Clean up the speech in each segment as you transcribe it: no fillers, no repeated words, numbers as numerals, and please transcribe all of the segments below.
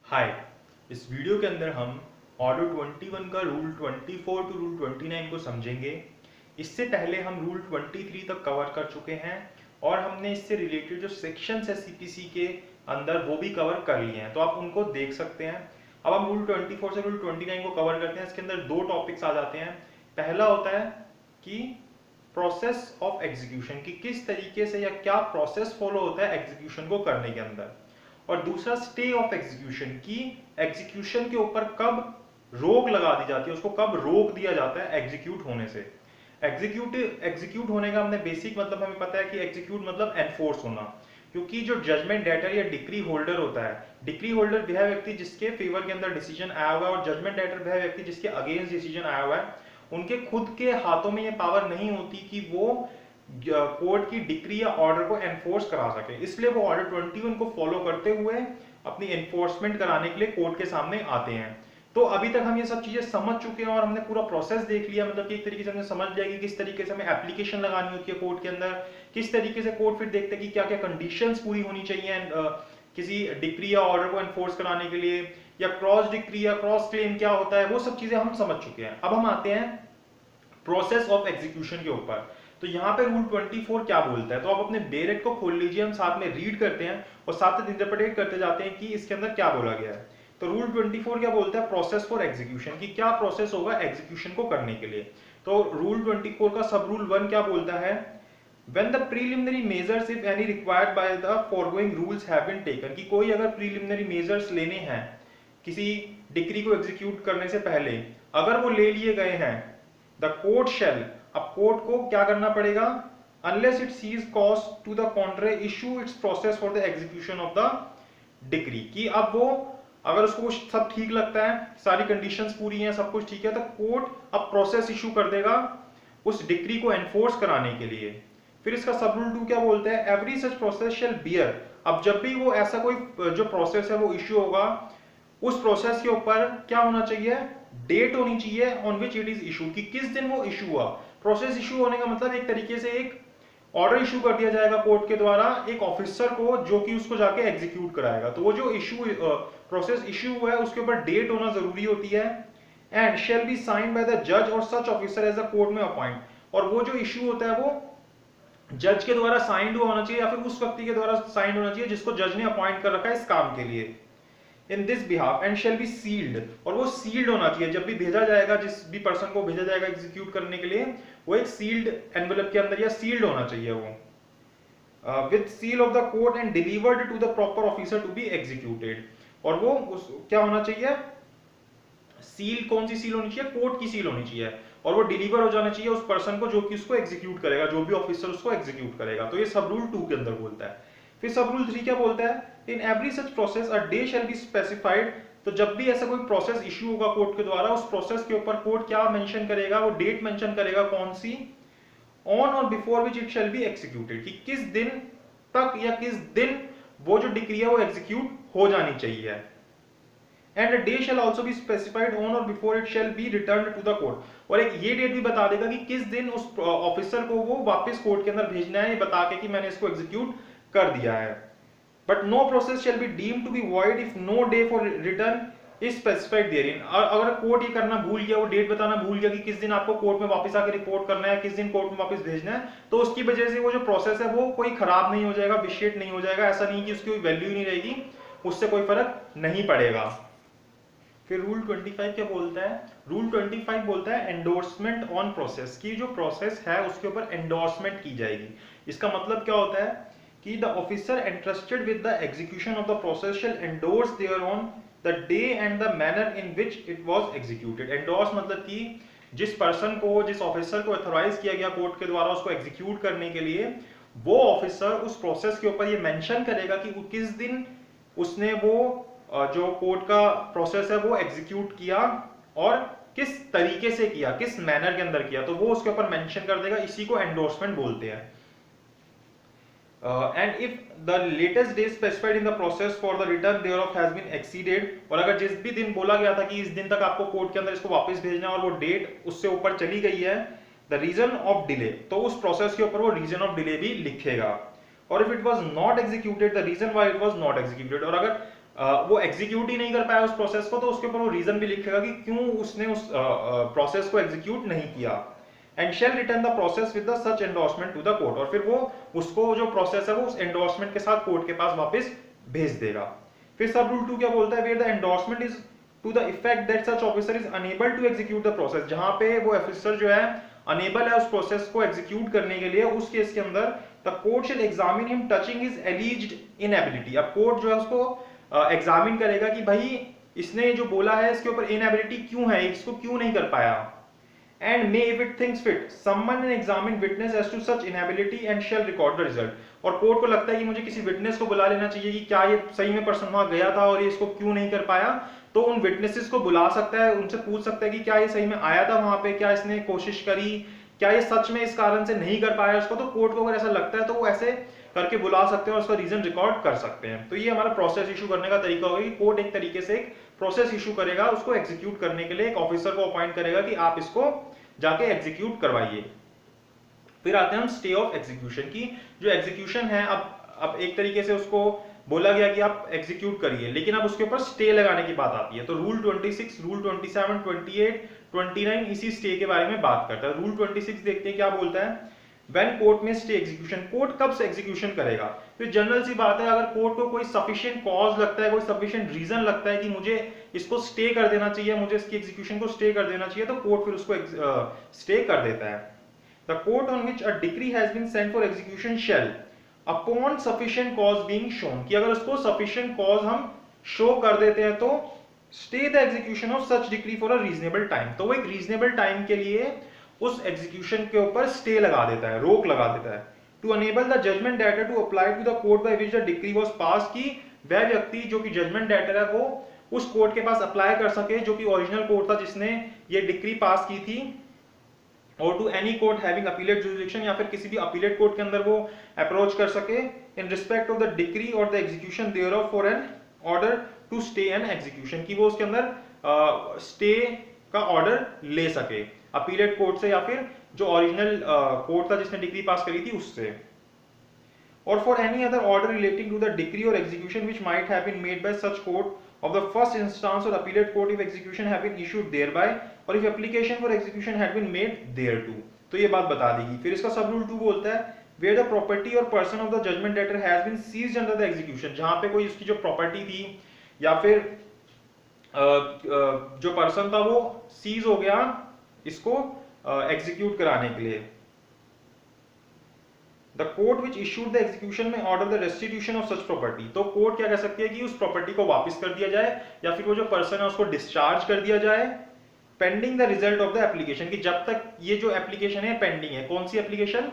हाय। इस वीडियो के अंदर हम ऑर्डर 21 का रूल 24 टू रूल 29 को समझेंगे। इससे पहले हम रूल 23 तक कवर कर चुके हैं और हमने इससे रिलेटेड जो सेक्शंस है सीपीसी के अंदर वो भी कवर कर लिए हैं, तो आप उनको देख सकते हैं। अब हम रूल 24 से रूल 29 को कवर करते हैं। इसके अंदर दो टॉपिक्स आ जाते हैं। पहला होता है कि प्रोसेस ऑफ एग्जीक्यूशन, की किस तरीके से या क्या प्रोसेस फॉलो होता है एग्जीक्यूशन को करने के अंदर, और दूसरा स्टे ऑफ एग्जीक्यूशन, की एग्जीक्यूशन के ऊपर कब रोक लगा दी जाती है, उसको कब रोक दिया जाता है एग्जीक्यूट होने से। एग्जीक्यूट होने का हमने बेसिक मतलब हमें पता है कि एग्जीक्यूट मतलब एनफोर्स होना, क्योंकि जो जजमेंट डेटर या डिक्री होल्डर होता है, डिक्री होल्डर वह व्यक्ति जिसके फेवर के अंदर डिसीजन आया हुआ है और जजमेंट डेटर वह व्यक्ति जिसके अगेंस्ट डिसीजन आया हुआ है, उनके खुद के हाथों में ये पावर नहीं होती कि वो कोर्ट की डिक्री या ऑर्डर को एनफोर्स करा सके। इसलिए वो ऑर्डर 21 को फॉलो करते हुए अपनी एनफोर्समेंट कराने के लिए कोर्ट के सामने आते हैं। तो अभी तक हम ये सब चीजें समझ चुके हैं और हमने पूरा प्रोसेस देख लिया, मतलब कि एक तरीके से हमने समझ लिया कि किस तरीके से हमें एप्लीकेशन लगानी होती है कोर्ट के अंदर, किस तरीके से कोर्ट फिर देखते हैं कि क्या क्या कंडीशंस पूरी होनी चाहिए किसी डिक्री या ऑर्डर को एनफोर्स कराने के लिए, या क्रॉस डिक्री या क्रॉस क्लेम क्या होता है, वो सब चीजें हम समझ चुके हैं। अब हम आते हैं प्रोसेस ऑफ एग्जीक्यूशन के ऊपर। तो यहाँ पे रूल 24 क्या बोलता है, तो आप अपने बेरेट को खोल लीजिए, हम साथ में रीड करते हैं और साथ में इंटरप्रेट करते जाते हैं कि इसके अंदर क्या बोला गया है। तो रूल 24 क्या बोलता है, प्रोसेस फॉर एग्जीक्यूशन, की क्या प्रोसेस होगा एग्जीक्यूशन को करने के लिए। तो रूल 24 का सब रूल 1 क्या बोलता है, when the preliminary measures if any required by the foregoing rules have been taken, कि कोई अगर प्रीलिमिनरी मेजर्स लेने हैं किसी डिक्री को एग्जीक्यूट करने से पहले, अगर वो ले लिए गए हैं, द कोर्ट शैल, अब कोर्ट को क्या करना पड़ेगा, unless it sees cause to the contrary issue its process for the execution of the decree, कि अब वो अगर उसको कुछ सब ठीक लगता है, सारी कंडीशंस पूरी हैं, सब कुछ ठीक है, तो कोर्ट अब प्रोसेस इशू कर देगा उस डिक्री को एनफोर्स कराने के लिए। फिर इसका सब रूल 2 क्या बोलता है, एवरी सच प्रोसेस शैल बियर, अब जब भी वो ऐसा कोई जो प्रोसेस है वो इशू होगा, उस प्रोसेस के ऊपर क्या होना चाहिए, डेट होनी चाहिए on which it is issue, कि किस दिन वो इशू हुआ। प्रोसेस इशू होने का मतलब एक तरीके से एक ऑर्डर इशू कर दिया जाएगा कोर्ट के द्वारा एक ऑफिसर को, जो कि उसको जाके एग्जीक्यूट कराएगा। तो वो जो इशू प्रोसेस इशू हुआ है उसके ऊपर डेट होना जरूरी होती है। And shall be signed by the जज और such officer as a court में अपॉइंट, और वो जो इशू होता है वो जज के द्वारा साइंड हुआ होना चाहिए या फिर उस व्यक्ति के द्वारा साइंड होना चाहिए जिसको जज ने अपॉइंट कर रखा है इस काम के लिए। In this behalf and shall be sealed, और वो सील्ड होना चाहिए, जब भी भेजा जाएगा, जिस भी पर्सन को भेजा जाएगा एग्जीक्यूट करने के लिए, वो एक सील्ड एनवेलप के अंदर या सील्ड होना चाहिए वो, with seal of the court and delivered to the proper officer to be executed. और वो क्या होना चाहिए, सील कौन सी सील होनी चाहिए, कोर्ट की सील होनी चाहिए, और वो डिलीवर हो जाना चाहिए उस पर्सन को जो कि उसको एग्जीक्यूट करेगा, जो भी ऑफिसर उसको एग्जीक्यूट करेगा। तो ये सब रूल 2 के अंदर बोलता है। फिर सब रूल 3 क्या बोलता है, in every such process a day shall be specified, तो जब भी ऐसा कोई प्रोसेस इशू होगा कोर्ट के द्वारा, उस प्रोसेस के ऊपर कोर्ट क्या मेंशन करेगा, वो डेट मेंशन करेगा, कौन सी, on or before which it shall be executed, कि किस दिन तक या किस दिन वो जो डिक्री है वो एग्जीक्यूट हो जानी चाहिए। And day shall also be specified on or before it shall be return to the court, और एक ये डेट भी बता देगा कि किस दिन उस ऑफिसर को वो वापस कोर्ट के अंदर भेजना है, ये बता के कि मैंने इसको एग्जीक्यूट कर दिया है। But no process shall be deemed to be void if no day for return is specified therein, अगर कोर्ट ये करना भूल गया, वो डेट बताना भूल गया कि किस दिन आपको कोर्ट में वापस आकर रिपोर्ट करना है, किस दिन कोर्ट में वापस भेजना है, तो उसकी वजह से वो जो प्रोसेस है वो कोई खराब नहीं हो जाएगा, विशेट नहीं हो जाएगा, ऐसा नहीं कि उसकी कोई वैल्यू नहीं रहेगी, उससे कोई फर्क नहीं पड़ेगा। फिर रूल 25 क्या बोलता है, रूल 25 बोलता है एंडोर्समेंट ऑन प्रोसेस, की जो प्रोसेस है उसके ऊपर एंडोर्समेंट की जाएगी। इसका मतलब क्या होता है कि the officer entrusted with the execution of the process shall endorse there on the day and the manner in which it was executed. Endorse मतलब कि जिस पर्सन को, जिस ऑफिसर को ऑथराइज किया गया कोर्ट के द्वारा उसको एग्जीक्यूट करने के लिए, वो ऑफिसर उस प्रोसेस के ऊपर ये मेंशन करेगा कि किस दिन उसने वो जो कोर्ट का प्रोसेस है वो एग्जीक्यूट किया और किस तरीके से किया, किस मैनर के अंदर किया, तो वो उसके ऊपर मेंशन कर देगा। इसी को एंडोर्समेंट बोलते हैं। And if the latest day specified in the process for the return thereof has been exceeded, और अगर जिस भी दिन बोला गया था कि इस दिन तक आपको कोर्ट के अंदर इसको वापस भेजना है और वो डेट उससे ऊपर चली गई है, द रीजन ऑफ डिले, तो उस प्रोसेस के ऊपर वो रीजन ऑफ डिले भी लिखेगा। और if it was not executed, the reason why it was not executed, और अगर वो एग्जीक्यूट ही नहीं कर पाया उस प्रोसेस को, तो उसके ऊपर वो रीजन भी लिखेगा कि क्यों उसने उस प्रोसेस को एग्जीक्यूट नहीं किया। And shall return the process with the such endorsement to the court, और फिर वो उसको जो प्रोसेस है वो उस एंडोर्समेंट के साथ कोर्ट के पास वापस भेज देगा। फिर सब रूल 2 क्या बोलता है, where the endorsement is to the effect that such officer is unable to execute the process, जहां पे वो ऑफिसर जो है अनेबल है उस प्रोसेस को एग्जीक्यूट करने के लिए, उस केस के अंदर the court shell examine him touching his एलिज्ड inability. अब कोर्ट जो है उसको एग्जामिन करेगा कि भाई इसने जो बोला है इसके ऊपर इनएबिलिटी क्यों है, इसको क्यों नहीं कर पाया। And may, if it thinks fit, summon and examine witness as to such inability and shall record the result। और कोर्ट को लगता है कि मुझे किसी विटनेस को बुला लेना चाहिए कि क्या ये सही में पर्सन वहां गया था और ये इसको क्यों नहीं कर पाया, तो उन विटनेसेस को बुला सकता है, उनसे पूछ सकता है कि क्या ये सही में आया था वहां पे, क्या इसने कोशिश करी, क्या ये सच में इस कारण से नहीं कर पाया उसको। तो कोर्ट को अगर ऐसा लगता है तो वो ऐसे करके बुला सकते हैं और उसका रीजन रिकॉर्ड कर सकते हैं। तो ये हमारा प्रोसेस इशू करने का तरीका होगा कि कोर्ट एक तरीके से एक प्रोसेस इशू करेगा, उसको एग्जीक्यूट करने के लिए एक ऑफिसर को अपॉइंट करेगा कि आप इसको जाके एग्जीक्यूट करवाइए। फिर आते हैं हम स्टे ऑफ एग्जीक्यूशन की। जो एग्जीक्यूशन है, अब एक तरीके से उसको बोला गया कि आप एग्जीक्यूट करिए, लेकिन अब उसके ऊपर स्टे लगाने की बात आती है। तो रूल 26, रूल 27, 28, 29 इसी स्टे के बारे में बात करता है। रूल 26 देखते हैं क्या बोलता है। When कोर्ट में स्टे एग्जीक्यूशन, कोर्ट कब से एग्जीक्यूशन करेगा। तो जनरल सी बात है, अगर कोर्ट को कोई सफिशिएंट कॉज लगता है, कोई सफिशिएंट रीजन लगता है कि मुझे इसको स्टे कर देना चाहिए, मुझे इसकी एग्जीक्यूशन को स्टे कर देना चाहिए, तो कोर्ट फिर उसको स्टे कर देता है। The court on which a decree has been sent for execution shall upon sufficient cause being shown, कि अगर उसको सफिशिएंट कॉज हम शो कर देते हैं तो stay the execution of such decree for a reasonable time, तो वो एक रीजनेबल टाइम के लिए उस एग्जीक्यूशन के ऊपर स्टे लगा देता है, रोक लगा देता है। To enable the judgment debtor to apply to the court by which the decree was pass, की वह व्यक्ति जो कि जजमेंट डेटर है वो उस कोर्ट के पास अप्लाई कर सके जो कि ओरिजिनल कोर्ट था जिसने ये डिक्री पास की थी, और to any court having appellate jurisdiction, या फिर किसी भी अपीलेट कोर्ट के अंदर वो अप्रोच कर सके in respect of the decree or the execution thereof for an order to stay an execution, की वो उसके अंदर स्टे का ऑर्डर ले सके अपीलेट कोर्ट से या फिर जो ओरिजिनल कोर्ट था जिसने डिक्री पास करी थी उससे। Or for any other order relating to the decree or execution which might have been made by such court of the first instance or appellate court if execution have been issued thereby or if application for execution had been made thereto. तो ये बात बता देगी। फिर इसका सब rule 2 बोलता है वेयर द प्रॉपर्टी और person of the judgment debtor has been seized under the execution, जहां पे कोई उसकी जो प्रॉपर्टी थी या फिर जो पर्सन था वो सीज हो गया इसको एग्जीक्यूट कराने के लिए। The court which issued the execution may order the restitution of such property, तो कोर्ट क्या कह सकती है कि उस प्रॉपर्टी को वापस कर दिया जाए या फिर वो जो पर्सन है उसको डिस्चार्ज कर दिया जाए, pending the result of the application, कि जब तक ये जो एप्लीकेशन है पेंडिंग है। कौन सी एप्लीकेशन,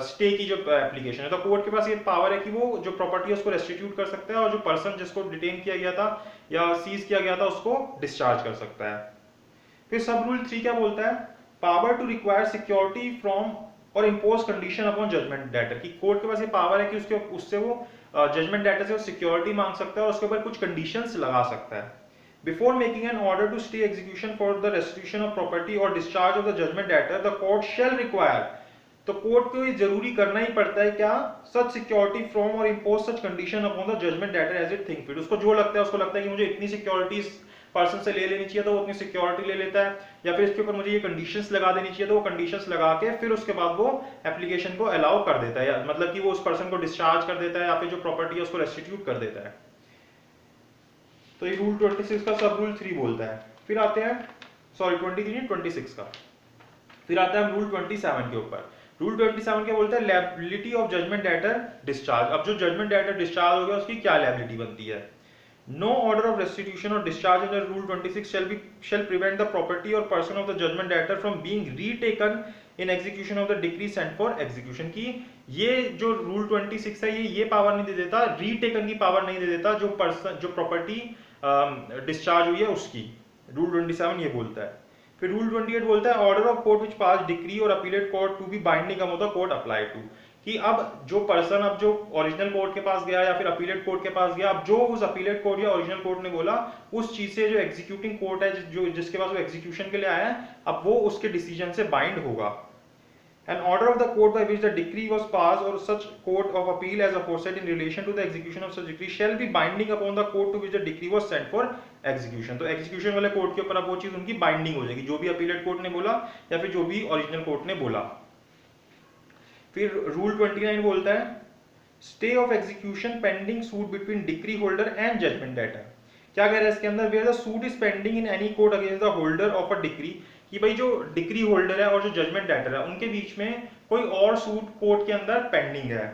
स्टे की जो एप्लीकेशन है। तो कोर्ट के पास ये पावर है कि वो जो प्रॉपर्टी है उसको रेस्टिट्यूट कर सकता है और जो पर्सन जिसको डिटेन किया गया था या सीज किया गया था उसको डिस्चार्ज कर सकता है। फिर सब रूल 3 क्या बोलता है, power to require security from or impose condition upon judgment debtor, की कोर्ट के पास ये पावर है कि उससे वो जजमेंट डेटर से वो सिक्योरिटी मांग सकता है और उसके ऊपर कुछ कंडीशंस लगा सकता है। Before making an order to stay execution for the restitution of property or discharge of the judgment debtor the court shall require, तो कोर्ट को ये जरूरी करना ही पड़ता है क्या, such security from or impose such condition upon the judgment debtor as it think fit. उसको जो लगता है, उसको लगता है कि मुझे इतनी सिक्योरिटी पर्सन से ले लेनी चाहिए तो वो अपनी सिक्योरिटी ले लेता है, या फिर इसके ऊपर मुझे ये कंडीशंस लगा देनी चाहिए तो वो कंडीशंस लगा के फिर उसके बाद वो एप्लीकेशन को अलाउ कर देता है, मतलब कि वो उस पर्सन को डिस्चार्ज कर देता है या फिर जो प्रॉपर्टी है उसको रेस्टिट्यूट कर देता है। तो ये रूल 26 का सब रूल 3 बोलता है। फिर आते हैं 26 का। फिर आता है हम रूल 27 के ऊपर। रूल 27 क्या बोलता है, liability of judgment debtor discharge. अब जो जजमेंट डेटर डिस्चार्ज हो गया उसकी क्या लायबिलिटी बनती है। No order of restitution or discharge under Rule 26 shall prevent the property or person of the judgment debtor from being retaken in execution of the decree sent for execution, की ये जो Rule 26 है ये power नहीं दे देता, रीटेकन की power नहीं दे देता जो पर्सन जो प्रॉपर्टी डिस्चार्ज हुई है उसकी। Rule 27 ये बोलता है। फिर Rule 28 बोलता है order of court which pass decree or appellate court to be binding of the court apply to, कि अब जो पर्सन अब जो ओरिजिनल कोर्ट के पास गया या फिर अपीलेट कोर्ट के पास गया, अब जो उस अपीलेट कोर्ट या ओरिजिनल कोर्ट ने बोला उस चीज से जो एग्जीक्यूटिंग कोर्ट है जो जिसके पास वो एग्जीक्यूशन के लिए आया है, अब वो उसके डिसीजन से बाइंड होगा। An order of the court by which the decree was passed or such court of appeal as aforesaid in relation to the execution of such decree shall be binding upon the court to which the decree was sent for execution. तो execution वाले court के ऊपर अब वो चीज उनकी binding हो जाएगी, जो भी अपीलेट कोर्ट ने बोला या फिर जो भी ओरिजिनल कोर्ट ने बोला। फिर रूल 29 बोलता है stay of execution pending suit between decree holder and judgment debtor. क्या कह रहा है इसके अंदर, where the suit is pending in any court against the holder of a decree, कि भाई जो डिक्री होल्डर है और जो जजमेंट डेटर है उनके बीच में कोई और सूट कोर्ट के अंदर पेंडिंग है,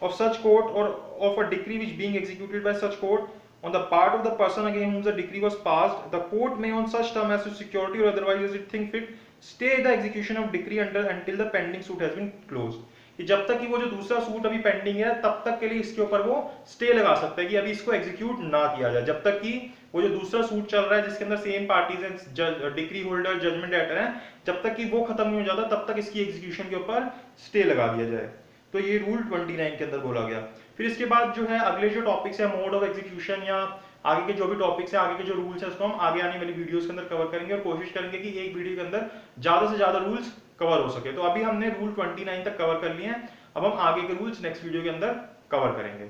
ऑफ सच कोर्ट और of a decree which being executed by such court on the part of the person against whom the decree was passed, the court may on such term as to security or otherwise as it think fit stay the execution of decree until the pending suit has been closed। कि जब तक कि वो जो दूसरा suit अभी pending है तब तक के लिए इसके ऊपर वो स्टे लगा सकता है कि अभी इसको एग्जीक्यूट ना किया जाए, जब तक कि वो जो दूसरा सूट चल रहा है जिसके अंदर सेम पार्टीज हैं, डिक्री होल्डर जजमेंट डेटर है, जब तक कि वो खत्म नहीं हो जाता तब तक इसकी एग्जीक्यूशन के ऊपर स्टे लगा दिया जाए। तो ये रूल 29 के अंदर बोला गया। फिर इसके बाद जो है अगले जो टॉपिक्स है मोड ऑफ एग्जीक्यूशन या आगे के जो भी टॉपिक्स है, आगे के जो रूल्स है उसको हम आगे आने वाली वीडियोस के अंदर कवर करेंगे और कोशिश करेंगे कि एक वीडियो के अंदर ज्यादा से ज्यादा रूल्स कवर हो सके। तो अभी हमने रूल 29 तक कवर कर लिए हैं, अब हम आगे के रूल्स नेक्स्ट वीडियो के अंदर कवर करेंगे।